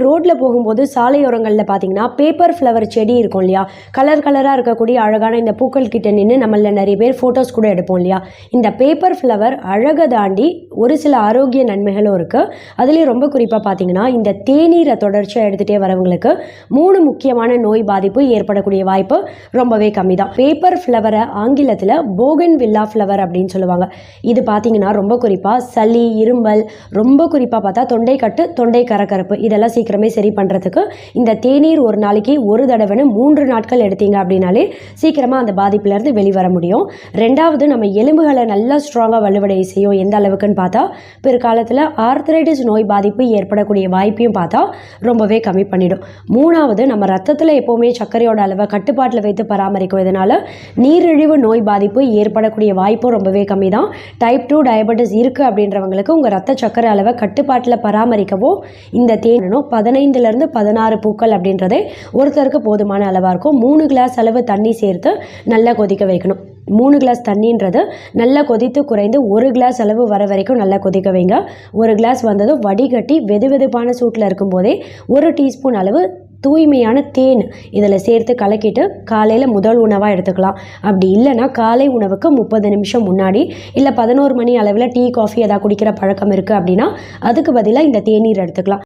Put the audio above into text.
ரோட்டில் போகும்போது சாலையோரங்களில் பார்த்தீங்கன்னா பேப்பர் ஃப்ளவர் செடி இருக்கும் இல்லையா, கலர் கலராக இருக்கக்கூடிய அழகான இந்த பூக்கள் கிட்ட நின்று நம்மள நிறைய பேர் ஃபோட்டோஸ் கூட எடுப்போம் இல்லையா. இந்த பேப்பர் ஃப்ளவர் அழகை தாண்டி ஒரு சில ஆரோக்கிய நன்மைகளும் இருக்குது. அதுலேயும் ரொம்ப குறிப்பாக பார்த்தீங்கன்னா இந்த தேநீரை தொடர்ச்சியாக எடுத்துகிட்டே வரவங்களுக்கு 3 முக்கியமான நோய் பாதிப்பு ஏற்படக்கூடிய வாய்ப்பு ரொம்பவே கம்மி தான். பேப்பர் ஃப்ளவரை ஆங்கிலத்தில் போகன் வில்லா ஃப்ளவர் அப்படின்னு சொல்லுவாங்க. இது பார்த்தீங்கன்னா ரொம்ப குறிப்பாக சளி, இருமல், ரொம்ப குறிப்பாக பார்த்தா தொண்டை கட்டு, தொண்டை கரகரப்பு இதெல்லாம் சீக்கிரமே சரி பண்ணுறதுக்கு இந்த தேநீர் ஒரு நாளைக்கு ஒரு தடவைன்னு 3 நாட்கள் எடுத்தீங்க அப்படின்னாலே சீக்கிரமாக அந்த பாதிப்புலேருந்து வெளிவர முடியும். ரெண்டாவது, நம்ம எலும்புகளை நல்லா ஸ்ட்ராங்காக வலுவடைய செய்யும். எந்த அளவுக்குன்னு பார்த்தா பிற்காலத்தில் ஆர்த்ரைட்டிஸ் நோய் பாதிப்பு ஏற்படக்கூடிய வாய்ப்பையும் பார்த்தா ரொம்பவே கம்மி பண்ணிடும். மூணாவது, நம்ம ரத்தத்தில் எப்போவுமே சர்க்கரையோட அளவை கட்டுப்பாட்டில் வைத்து பராமரிக்கும். இதனால் நீரிழிவு நோய் பாதிப்பு ஏற்படக்கூடிய வாய்ப்பும் ரொம்பவே கம்மி தான். டைப் 2 டயபெட்டிஸ் இருக்குது அப்படின்றவங்களுக்கு உங்கள் ரத்த சர்க்கரை அளவை கட்டுப்பாட்டில் பராமரிக்கவும் இந்த தேனும் 15லேருந்து 16 பூக்கள் அப்படின்றதே ஒருத்தருக்கு போதுமான அளவாக இருக்கும். 3 கிளாஸ் அளவு தண்ணி சேர்த்து நல்லா கொதிக்க வைக்கணும். 3 கிளாஸ் தண்ணின்றது நல்லா கொதித்து குறைந்து 1 கிளாஸ் அளவு வர வரைக்கும் நல்லா கொதிக்க வைங்க. 1 கிளாஸ் வந்ததும் வடிகட்டி வெதுவெதுப்பான சூட்டில் இருக்கும்போதே 1 டீஸ்பூன் அளவு தூய்மையான தேன் இதில் சேர்த்து கலக்கிட்டு காலையில் முதல் உணவாக எடுத்துக்கலாம். அப்படி இல்லைன்னா காலை உணவுக்கு 30 நிமிஷம் முன்னாடி இல்லை 11 மணி அளவில் டீ, காஃபி எதாவது குடிக்கிற பழக்கம் இருக்குது அப்படின்னா அதுக்கு பதிலாக இந்த தேநீர் எடுத்துக்கலாம்.